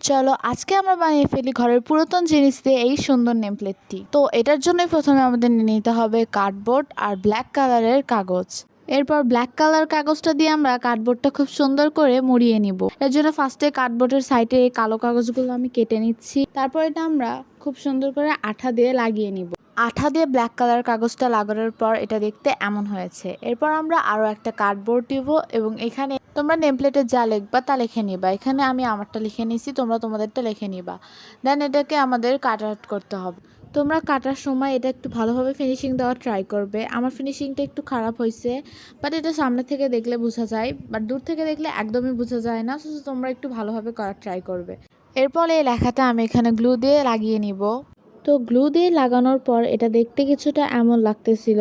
চলো আজকে আমরা বানিয়ে ফেলি ঘরের পুরাতন জিনিস দিয়ে এই সুন্দর নেম প্লেটটি। তো এটার জন্যই প্রথমে আমাদের নিয়ে নিতে হবে কার্ডবোর্ড আর ব্ল্যাক কালারের কাগজ। এরপর ব্ল্যাক কালার কাগজটা দিয়ে আমরা কার্ডবোর্ডটা খুব সুন্দর করে মুড়িয়ে নিব। এর জন্য ফার্স্টে কার্ডবোর্ডের সাইডে এই কালো কাগজগুলো আমি কেটে নিচ্ছি। তারপর এটা আমরা খুব সুন্দর করে আঠা দিয়ে লাগিয়ে নিব। আঠা দিয়ে ব্ল্যাক কালার কাগজটা লাগানোর পর এটা দেখতে এমন হয়েছে। এরপর আমরা আরও একটা কার্ডবোর্ড দিব এবং এখানে তোমরা নেমপ্লেটে যা লিখবা তা লিখে নিবা। এখানে আমি আমারটা লিখে নিছি, তোমরা তোমাদেরটা লিখে নিবা। দেন এটাকে আমাদের কাট আউট করতে হবে। তোমরা কাটার সময় এটা একটু ভালোভাবে ফিনিশিং দেওয়ার ট্রাই করবে। আমার ফিনিশিংটা একটু খারাপ হয়েছে, বাট এটা সামনে থেকে দেখলে বোঝা যায়, বাট দূর থেকে দেখলে একদমই বোঝা যায় না। সো তোমরা একটু ভালোভাবে করার ট্রাই করবে। এরপর এই লেখাটা আমি এখানে গ্লু দিয়ে লাগিয়ে নিব। তো গ্লু দিয়ে লাগানোর পর এটা দেখতে কিছুটা এমন লাগতেছিল,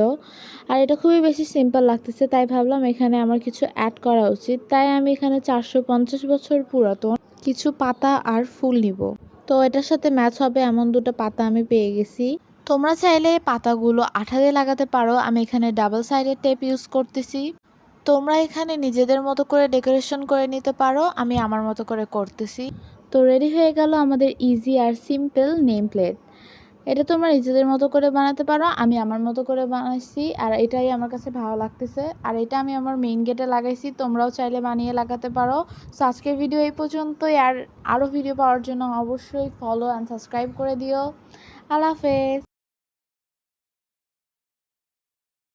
আর এটা খুবই বেশি সিম্পল লাগতেছে, তাই ভাবলাম এখানে আমার কিছু অ্যাড করা উচিত। তাই আমি এখানে 450 বছর পুরাতন কিছু পাতা আর ফুল নিব। তো এটার সাথে ম্যাচ হবে এমন দুটো পাতা আমি পেয়ে গেছি। তোমরা চাইলে পাতাগুলো আঠা দিয়ে লাগাতে পারো। আমি এখানে ডাবল সাইডেড টেপ ইউজ করতেছি। তোমরা এখানে নিজেদের মতো করে ডেকোরেশন করে নিতে পারো, আমি আমার মতো করে করতেছি। তো রেডি হয়ে গেল আমাদের ইজি আর সিম্পল নেম প্লেট। এটা তোমরা নিজেদের মতো করে বানাতে পারো, আমি আমার মতো করে বানাইছি আর এটাই আমার কাছে ভালো লাগতেছে। আর এটা আমি আমার মেইন গেটে লাগাইছি, তোমরাও চাইলে বানিয়ে লাগাতে পারো। সো আজকের ভিডিও এই পর্যন্তই। আর আরও ভিডিও পাওয়ার জন্য অবশ্যই ফলো অ্যান্ড সাবস্ক্রাইব করে দিও। আল্লাহ হাফেজ।